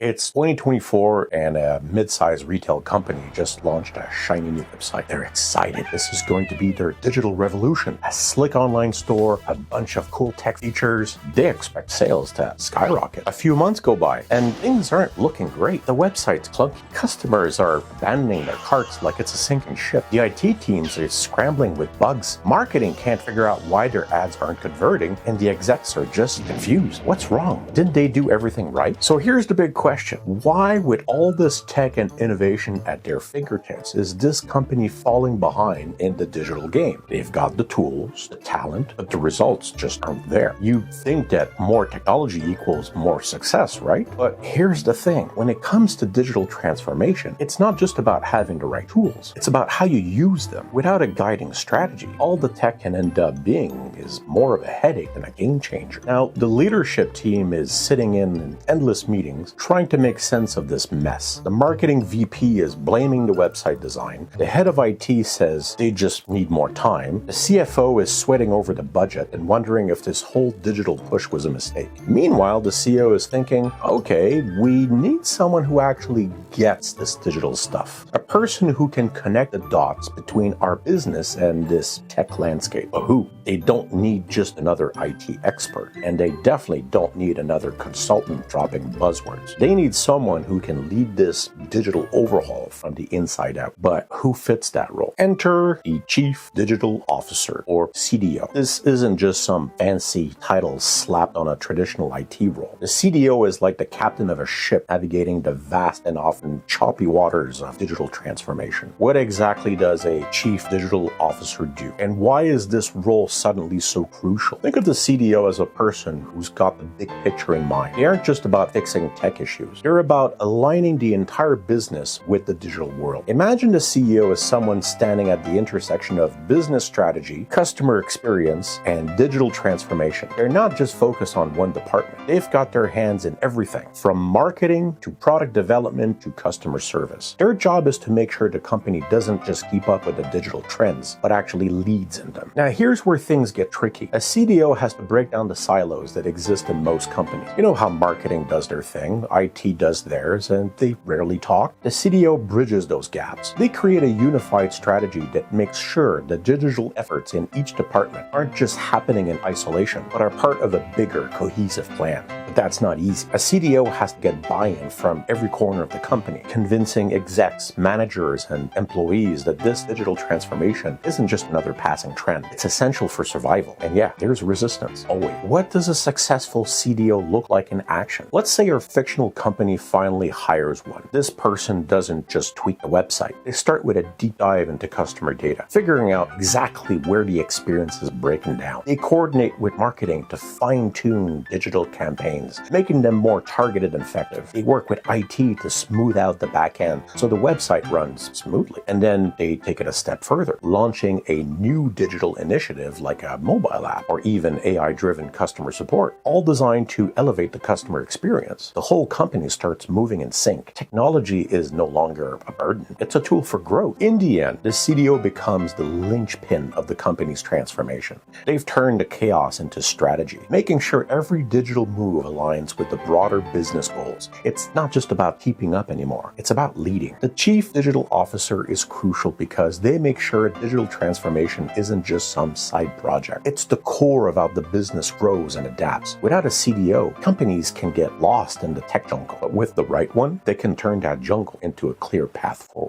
It's 2024 and a mid-sized retail company just launched a shiny new website. They're excited. This is going to be their digital revolution. A slick online store, a bunch of cool tech features. They expect sales to skyrocket. A few months go by and things aren't looking great. The website's clunky. Customers are abandoning their carts like it's a sinking ship. The IT teams are scrambling with bugs. Marketing can't figure out why their ads aren't converting, and the execs are just confused. What's wrong? Didn't they do everything right? So here's the big question. Why, with all this tech and innovation at their fingertips, is this company falling behind in the digital game? They've got the tools, the talent, but the results just aren't there. You'd think that more technology equals more success, right? But here's the thing. When it comes to digital transformation, it's not just about having the right tools. It's about how you use them. Without a guiding strategy, all the tech can end up being is more of a headache than a game changer. Now, the leadership team is sitting in endless meetings trying to make sense of this mess. The marketing VP is blaming the website design. The head of IT says they just need more time. The CFO is sweating over the budget and wondering if this whole digital push was a mistake. Meanwhile, the CEO is thinking, okay, we need someone who actually gets this digital stuff. A person who can connect the dots between our business and this tech landscape. But who? They don't need just another IT expert, and they definitely don't need another consultant dropping buzzwords. They need someone who can lead this digital overhaul from the inside out. But who fits that role? Enter the Chief Digital Officer, or CDO. This isn't just some fancy title slapped on a traditional IT role. The CDO is like the captain of a ship navigating the vast and often choppy waters of digital transformation. What exactly does a Chief Digital Officer do? And why is this role suddenly so crucial? Think of the CDO as a person who's got the big picture in mind. They aren't just about fixing tech issues. They're about aligning the entire business with the digital world. Imagine the CEO as someone standing at the intersection of business strategy, customer experience, and digital transformation. They're not just focused on one department. They've got their hands in everything, from marketing to product development to customer service. Their job is to make sure the company doesn't just keep up with the digital trends, but actually leads in them. Now, here's where things get tricky. A CDO has to break down the silos that exist in most companies. You know how marketing does their thing, IT does theirs, and they rarely talk. The CDO bridges those gaps. They create a unified strategy that makes sure the digital efforts in each department aren't just happening in isolation, but are part of a bigger, cohesive plan. But that's not easy. A CDO has to get buy-in from every corner of the company, convincing execs, managers, and employees that this digital transformation isn't just another passing trend. It's essential for survival. And yeah, there's resistance. Always. What does a successful CDO look like in action? Let's say your fictional company finally hires one. This person doesn't just tweak the website. They start with a deep dive into customer data, figuring out exactly where the experience is breaking down. They coordinate with marketing to fine-tune digital campaigns, making them more targeted and effective. They work with IT to smooth out the back end so the website runs smoothly. And then they take it a step further, launching a new digital initiative like a mobile app or even AI-driven customer support, all designed to elevate the customer experience. The whole company starts moving in sync. Technology is no longer a burden. It's a tool for growth. In the end, the CDO becomes the linchpin of the company's transformation. They've turned the chaos into strategy, making sure every digital move aligns with the broader business goals. It's not just about keeping up anymore. It's about leading. The Chief Digital Officer is crucial because they make sure digital transformation isn't just some side project. It's the core of how the business grows and adapts. Without a CDO, companies can get lost in the tech jungle. But with the right one, they can turn that jungle into a clear path forward.